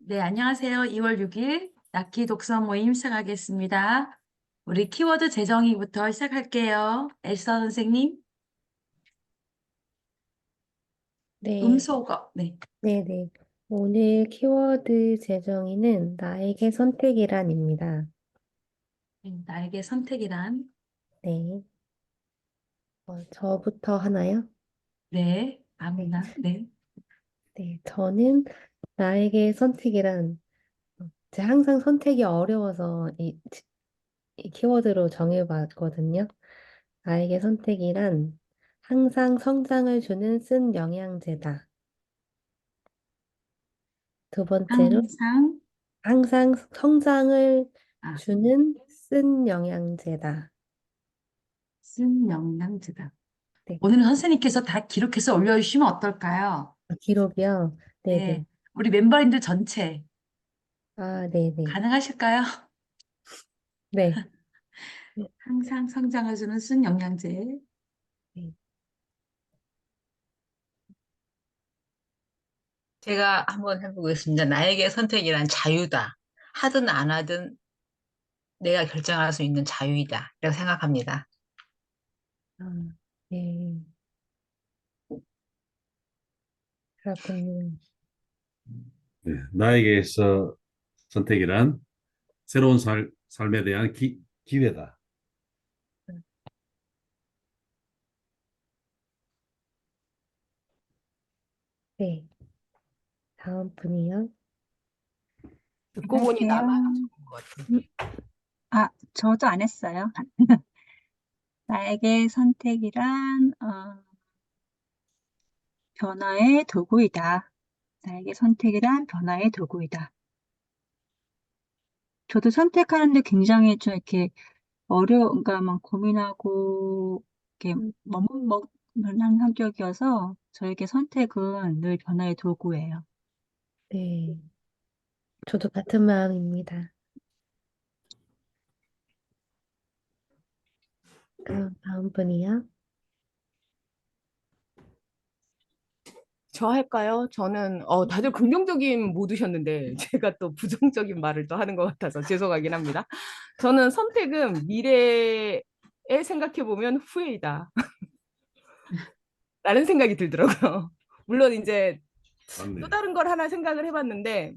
네, 안녕하세요. 2월 6일 락키 독서 모임 시작하겠습니다. 우리 키워드 재정의부터 시작할게요. 엘사 선생님, 네, 음소거. 네, 네네. 오늘 키워드 재정의는 나에게 선택이란입니다. 나에게 선택이란? 네, 저부터 하나요? 네, 네, 아무나. 네, 네. 저는 나에게 선택이란, 제가 항상 선택이 어려워서 이 키워드로 정해봤거든요. 나에게 선택이란 항상 성장을 주는 쓴 영양제다. 두 번째로, 항상, 항상 성장을 아, 주는 쓴 영양제다. 쓴 영양제다. 네, 오늘은 선생님께서 다 기록해서 올려주시면 어떨까요? 기록이요. 네네. 네, 우리 멤버님들 전체 아, 네네. 가능하실까요? 네. 항상 성장해주는 쓴 영양제. 네. 제가 한번 해보겠습니다. 나에게 선택이란 자유다. 하든 안 하든 내가 결정할 수 있는 자유이다. 이라고 생각합니다. 아, 네. 그렇군요. 네, 나에게서 선택이란 새로운 삶에 대한 기회다. 네. 다음 분이요. 듣고 보니 안녕하세요. 나만 적은 것 같아. 음, 저도 안 했어요. 나에게 선택이란, 변화의 도구이다. 나에게 선택이란 변화의 도구이다. 저도 선택하는데 굉장히 좀 이렇게 그러니까 막 고민하고, 이렇게 음, 머뭇머뭇한 성격이어서 저에게 선택은 늘 변화의 도구예요. 네. 저도 같은 마음입니다. 그럼 다음 분이요. 저 할까요? 저는 다들 긍정적인 모드셨는데 제가 또 부정적인 말을 또 하는 것 같아서 죄송하긴 합니다. 저는 선택은 미래에 생각해 보면 후회이다. 라는 생각이 들더라고요. 물론 이제 또 맞네. 다른 걸 하나 생각을 해봤는데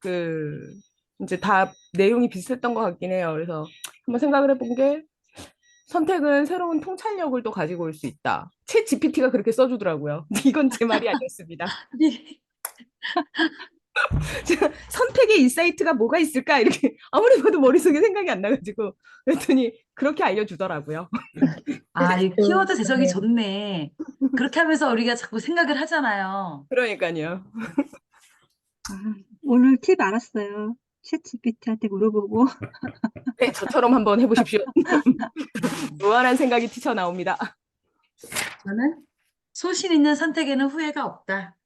그 이제 다 내용이 비슷했던 것 같긴 해요. 그래서 한번 생각을 해본 게 선택은 새로운 통찰력을 또 가지고 올 수 있다. 챗 GPT가 그렇게 써주더라고요. 이건 제 말이 아니었습니다. 선택의 인사이트가 뭐가 있을까? 이렇게 아무리 봐도 머릿속에 생각이 안 나가지고 그랬더니 그렇게 알려주더라고요. 아, 이 또, 키워드 제정이 네. 좋네. 그렇게 하면서 우리가 자꾸 생각을 하잖아요. 그러니까요. 아, 오늘 팁 알았어요. 챗 GPT한테 물어보고. 네, 저처럼 한번 해보십시오. 무한한 생각이 튀쳐나옵니다. 저는 소신 있는 선택에는 후회가 없다.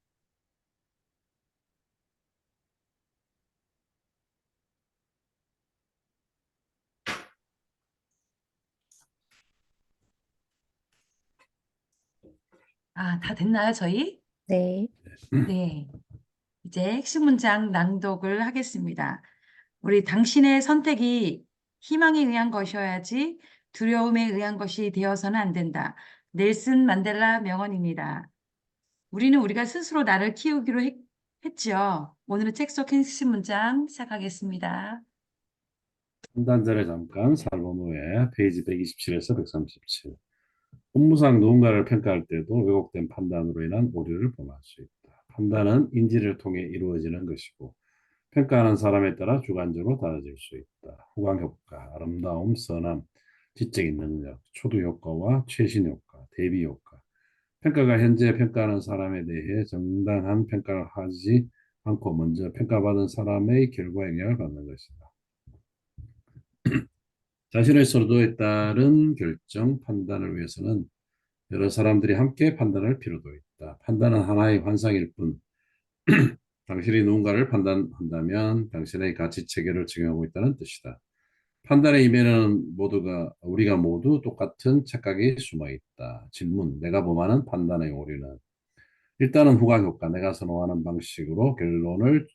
아, 다 됐나요, 저희? 네. 네. 이제 핵심 문장 낭독을 하겠습니다. 우리 당신의 선택이 희망에 의한 것이어야지 두려움에 의한 것이 되어서는 안 된다. 넬슨 만델라 명언입니다. 우리는 우리가 스스로 나를 키우기로 했죠. 오늘은 책 속 핵심 문장 시작하겠습니다. 한 단 전에 잠깐 살본 후에 페이지 127에서 137. 업무상 누군가를 평가할 때도 왜곡된 판단으로 인한 오류를 범할 수 있다. 판단은 인지를 통해 이루어지는 것이고 평가하는 사람에 따라 주관적으로 달라질 수 있다. 후광 효과, 아름다움, 선함, 지적인 능력, 초두 효과와 최신 효과, 대비 효과. 평가가 현재 평가하는 사람에 대해 정당한 평가를 하지 않고 먼저 평가받은 사람의 결과 영향을 받는 것이다. 자신의 선호도에 따른 결정, 판단을 위해서는 여러 사람들이 함께 판단할 필요도 있다. 판단은 하나의 환상일 뿐, 당신이 누군가를 판단한다면 당신의 가치 체계를 적용하고 있다는 뜻이다. 판단의 이면에는 우리가 모두 똑같은 착각이 숨어 있다. 질문, 내가 범하는 판단의 오류는 일단은 후광 효과, 내가 선호하는 방식으로 결론을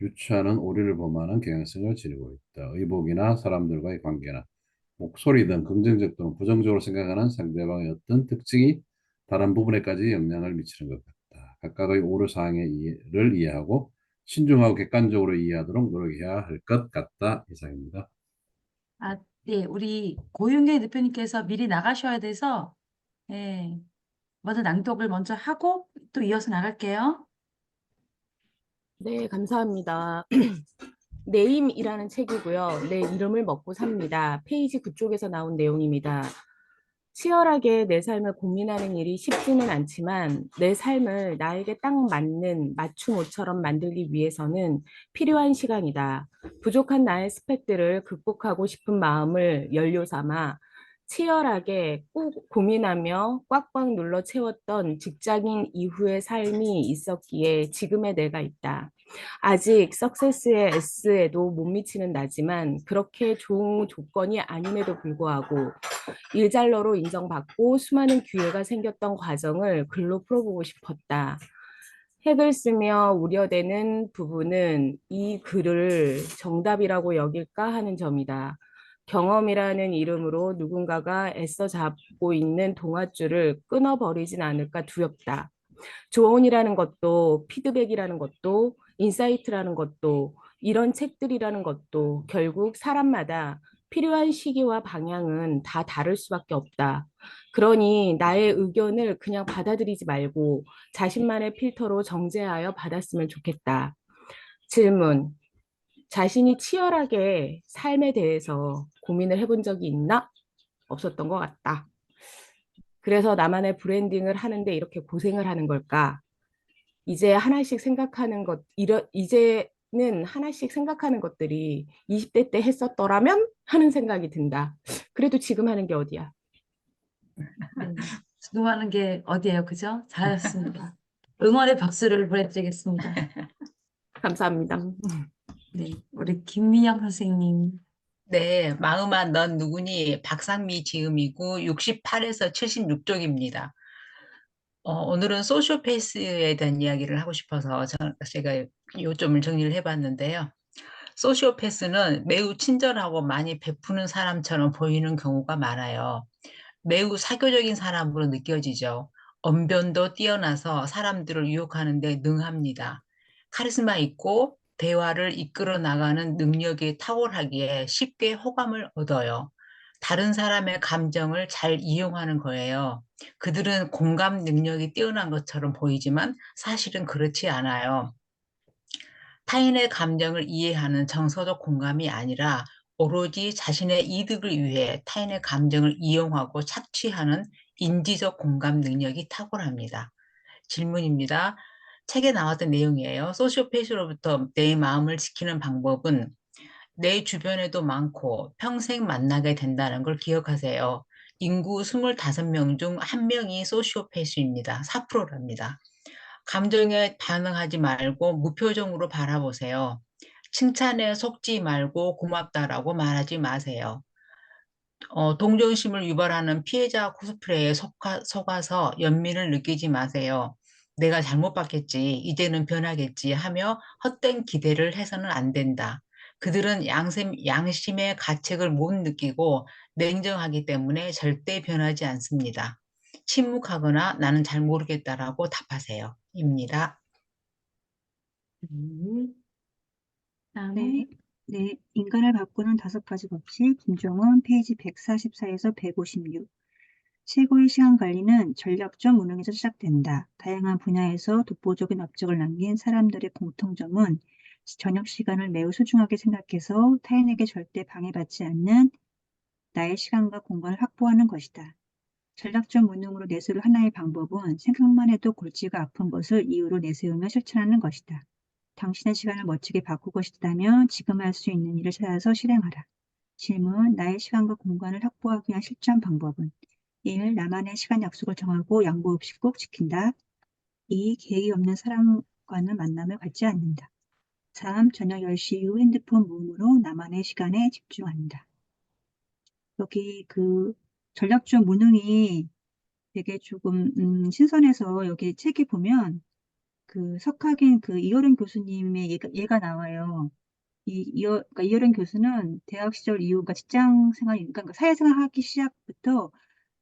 유추하는 오류를 범하는 경향성을 지니고 있다. 의복이나 사람들과의 관계나 목소리 등 긍정적 또는 부정적으로 생각하는 상대방의 어떤 특징이 다른 부분에까지 영향을 미치는 것 같다. 각각의 오류 사항을 이해하고 신중하고 객관적으로 이해하도록 노력해야 할 것 같다. 이상입니다. 아, 네, 우리 고윤경 대표님께서 미리 나가셔야 돼서, 예, 먼저 낭독을 먼저 하고 또 이어서 나갈게요. 네, 감사합니다. 네임이라는 책이고요. 내 이름을 먹고 삽니다. 페이지 9쪽에서 나온 내용입니다. 치열하게 내 삶을 고민하는 일이 쉽지는 않지만 내 삶을 나에게 딱 맞는 맞춤 옷처럼 만들기 위해서는 필요한 시간이다. 부족한 나의 스펙들을 극복하고 싶은 마음을 연료 삼아 치열하게 꼭 고민하며 꽉꽉 눌러 채웠던 직장인 이후의 삶이 있었기에 지금의 내가 있다. 아직 석세스의 S에도 못 미치는 나지만 그렇게 좋은 조건이 아님에도 불구하고 일잘러로 인정받고 수많은 기회가 생겼던 과정을 글로 풀어보고 싶었다. 핵을 쓰며 우려되는 부분은 이 글을 정답이라고 여길까 하는 점이다. 경험이라는 이름으로 누군가가 애써 잡고 있는 동아줄을 끊어버리진 않을까 두렵다. 조언이라는 것도 피드백이라는 것도 인사이트라는 것도 이런 책들이라는 것도 결국 사람마다 필요한 시기와 방향은 다 다를 수밖에 없다. 그러니 나의 의견을 그냥 받아들이지 말고 자신만의 필터로 정제하여 받았으면 좋겠다. 질문. 자신이 치열하게 삶에 대해서 고민을 해본 적이 있나? 없었던 것 같다. 그래서 나만의 브랜딩을 하는데 이렇게 고생을 하는 걸까? 이제 하나씩 생각하는 이제는 하나씩 생각하는 것들이 20대 때 했었더라면 하는 생각이 든다. 그래도 지금 하는 게 어디야? 네, 수고하는 게 어디예요, 그죠? 잘하셨습니다. 응원의 박수를 보내드리겠습니다. 감사합니다. 네, 우리 김미영 선생님. 네, 마음아 넌 누구니? 박상미 지음이고 68에서 76쪽입니다. 오늘은 소시오패스에 대한 이야기를 하고 싶어서 제가 요점을 정리를 해봤는데요. 소시오패스는 매우 친절하고 많이 베푸는 사람처럼 보이는 경우가 많아요. 매우 사교적인 사람으로 느껴지죠. 언변도 뛰어나서 사람들을 유혹하는 데 능합니다. 카리스마 있고 대화를 이끌어 나가는 능력이 탁월하기에 쉽게 호감을 얻어요. 다른 사람의 감정을 잘 이용하는 거예요. 그들은 공감 능력이 뛰어난 것처럼 보이지만 사실은 그렇지 않아요. 타인의 감정을 이해하는 정서적 공감이 아니라 오로지 자신의 이득을 위해 타인의 감정을 이용하고 착취하는 인지적 공감 능력이 탁월합니다. 질문입니다. 책에 나왔던 내용이에요. 소시오패스로부터 내 마음을 지키는 방법은 내 주변에도 많고 평생 만나게 된다는 걸 기억하세요. 인구 25명 중 1명이 소시오패스입니다. 4%랍니다. 감정에 반응하지 말고 무표정으로 바라보세요. 칭찬에 속지 말고 고맙다라고 말하지 마세요. 동정심을 유발하는 피해자 코스프레에 속아서 연민을 느끼지 마세요. 내가 잘못 봤겠지, 이제는 변하겠지 하며 헛된 기대를 해서는 안 된다. 그들은 양심의 가책을 못 느끼고 냉정하기 때문에 절대 변하지 않습니다. 침묵하거나 나는 잘 모르겠다라고 답하세요. 입니다. 다음에 네, 네. 인간을 바꾸는 5가지 법칙, 김종은 페이지 144에서 156. 최고의 시간 관리는 전략적 무능에서 시작된다. 다양한 분야에서 독보적인 업적을 남긴 사람들의 공통점은 저녁 시간을 매우 소중하게 생각해서 타인에게 절대 방해받지 않는 나의 시간과 공간을 확보하는 것이다. 전략적 무능으로 내세울 하나의 방법은 생각만 해도 골치가 아픈 것을 이유로 내세우며 실천하는 것이다. 당신의 시간을 멋지게 바꾸고 싶다면 지금 할 수 있는 일을 찾아서 실행하라. 질문, 나의 시간과 공간을 확보하기 위한 실전 방법은 1. 나만의 시간 약속을 정하고 양보 없이 꼭 지킨다. 2. 계획이 없는 사람과는 만남을 갖지 않는다. 3. 저녁 10시 이후 핸드폰 무음으로 나만의 시간에 집중한다. 여기 그 전략적 무능이 되게 조금 신선해서 여기 책에 보면 그 석학인 그 이효령 교수님의 얘가 나와요. 그러니까 이효령 교수는 대학 시절 이후, 그러니까 직장 생활, 그러니까 사회생활 하기 시작부터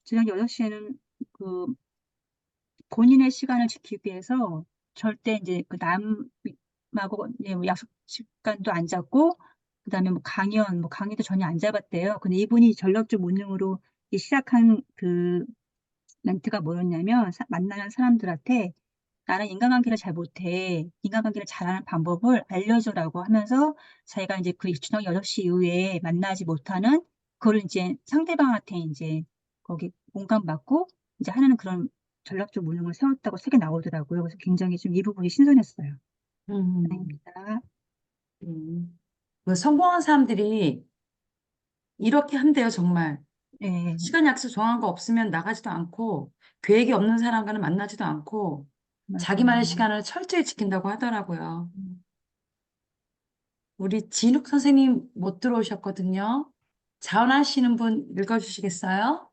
저녁 6시에는 그 본인의 시간을 지키기 위해서 절대 이제 그 남하고 뭐 약속 시간도 안 잡고, 그다음에 뭐 강의도 전혀 안 잡았대요. 근데 이분이 전략적 무능으로 시작한 그 멘트가 뭐였냐면, 만나는 사람들한테 나는 인간관계를 잘 못해. 인간관계를 잘하는 방법을 알려줘라고 하면서 자기가 이제 그 저녁 6시 이후에 만나지 못하는 그걸 이제 상대방한테 이제 거기 공감받고 이제 하는 그런 전략적 무능을 세웠다고 책에 나오더라고요. 그래서 굉장히 좀 이 부분이 신선했어요. 음, 다행입니다. 그 성공한 사람들이 이렇게 한대요, 정말. 네, 시간 약속 정한 거 없으면 나가지도 않고, 계획이 없는 사람과는 만나지도 않고, 자기만의 맞아요. 시간을 철저히 지킨다고 하더라고요. 우리 진욱 선생님 못 들어오셨거든요. 자원하시는 분 읽어주시겠어요?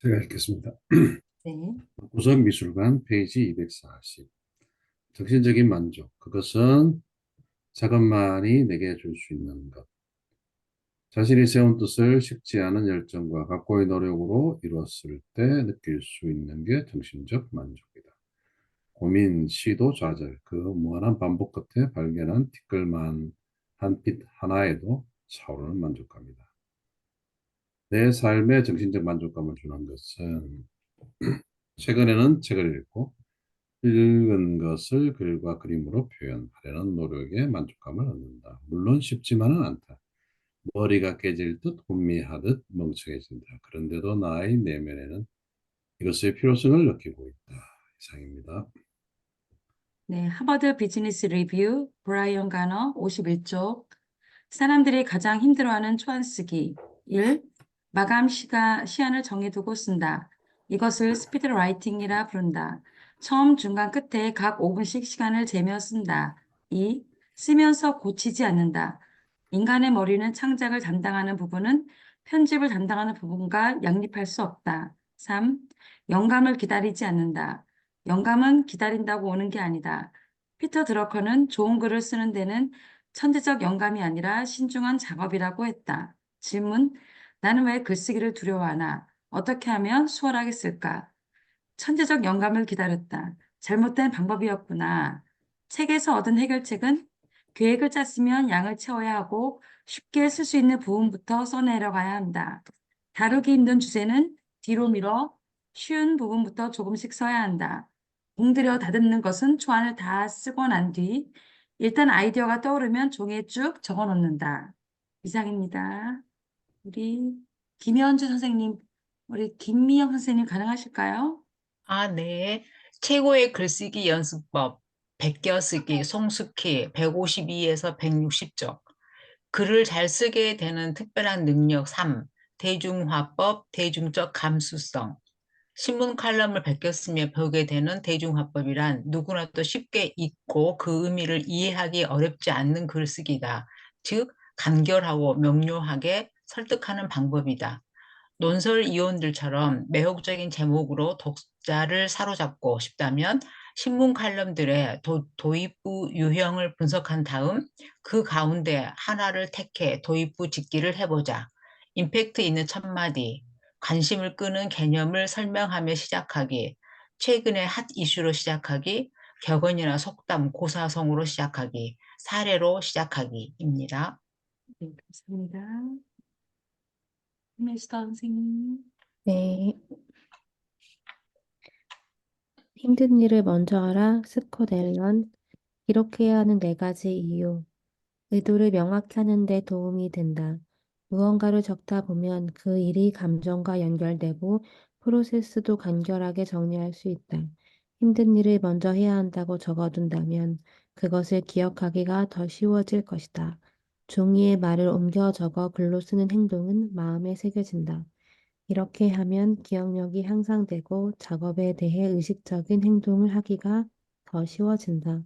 제가 읽겠습니다. 네. 구성미술관 페이지 240. 정신적인 만족. 그것은 작은만이 내게 줄 수 있는 것. 자신이 세운 뜻을 식지 않은 열정과 각고의 노력으로 이루었을 때 느낄 수 있는 게 정신적 만족이다. 고민, 시도, 좌절, 그 무한한 반복 끝에 발견한 티끌만 한 빛 하나에도 차오르는 만족감이다. 내 삶에 정신적 만족감을 주는 것은 최근에는 책을 읽고 읽은 것을 글과 그림으로 표현하려는 노력에 만족감을 얻는다. 물론 쉽지만은 않다. 머리가 깨질 듯 혼미하듯 멍청해진다. 그런데도 나의 내면에는 이것의 필요성을 느끼고 있다. 이상입니다. 네, 하버드 비즈니스 리뷰, 브라이언 가너 51쪽. 사람들이 가장 힘들어하는 초안쓰기. 1. 시한을 정해두고 쓴다. 이것을 스피드 라이팅이라 부른다. 처음, 중간, 끝에 각 5분씩 시간을 재며 쓴다. 2. 쓰면서 고치지 않는다. 인간의 머리는 창작을 담당하는 부분은 편집을 담당하는 부분과 양립할 수 없다. 3. 영감을 기다리지 않는다. 영감은 기다린다고 오는 게 아니다. 피터 드러커는 좋은 글을 쓰는 데는 천재적 영감이 아니라 신중한 작업이라고 했다. 질문: 나는 왜 글쓰기를 두려워하나? 어떻게 하면 수월하게 쓸까? 천재적 영감을 기다렸다. 잘못된 방법이었구나. 책에서 얻은 해결책은 계획을 짰으면 양을 채워야 하고 쉽게 쓸 수 있는 부분부터 써내려가야 한다. 다루기 힘든 주제는 뒤로 밀어 쉬운 부분부터 조금씩 써야 한다. 공들여 다듬는 것은 초안을 다 쓰고 난 뒤 일단 아이디어가 떠오르면 종이에 쭉 적어 놓는다. 이상입니다. 우리 김현주 선생님, 우리 김미영 선생님 가능하실까요? 아, 네. 최고의 글쓰기 연습법, 베껴쓰기, 송수키, 152에서 160쪽. 글을 잘 쓰게 되는 특별한 능력 3, 대중화법, 대중적 감수성. 신문 칼럼을 베꼈으며 배우게 되는 대중화법이란 누구나 또 쉽게 읽고 그 의미를 이해하기 어렵지 않는 글쓰기다. 즉, 간결하고 명료하게 설득하는 방법이다. 논설 이론들처럼 매혹적인 제목으로 독자를 사로잡고 싶다면 신문 칼럼들의 도입부 유형을 분석한 다음 그 가운데 하나를 택해 도입부 짓기를 해보자. 임팩트 있는 첫마디, 관심을 끄는 개념을 설명하며 시작하기, 최근의 핫 이슈로 시작하기, 격언이나 속담, 고사성으로 시작하기, 사례로 시작하기입니다. 네, 감사합니다. 김혜수다 선생님. 네. 힘든 일을 먼저 하라. 스콧 앨런. 기록해야 하는 4가지 이유. 의도를 명확히 하는 데 도움이 된다. 무언가를 적다 보면 그 일이 감정과 연결되고 프로세스도 간결하게 정리할 수 있다. 힘든 일을 먼저 해야 한다고 적어둔다면 그것을 기억하기가 더 쉬워질 것이다. 종이에 말을 옮겨 적어 글로 쓰는 행동은 마음에 새겨진다. 이렇게 하면 기억력이 향상되고 작업에 대해 의식적인 행동을 하기가 더 쉬워진다.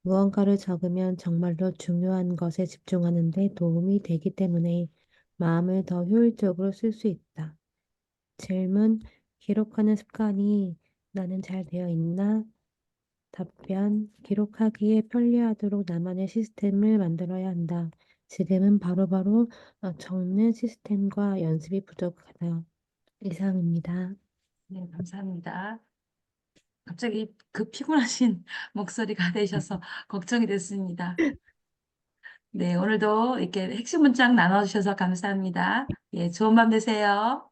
무언가를 적으면 정말로 중요한 것에 집중하는 데 도움이 되기 때문에 마음을 더 효율적으로 쓸 수 있다. 질문: 기록하는 습관이 나는 잘 되어 있나? 답변. 기록하기에 편리하도록 나만의 시스템을 만들어야 한다. 지금은 바로바로 적는 시스템과 연습이 부족하다. 이상입니다. 네, 감사합니다. 갑자기 그 피곤하신 목소리가 되셔서 걱정이 됐습니다. 네, 오늘도 이렇게 핵심 문장 나눠주셔서 감사합니다. 예, 좋은 밤 되세요.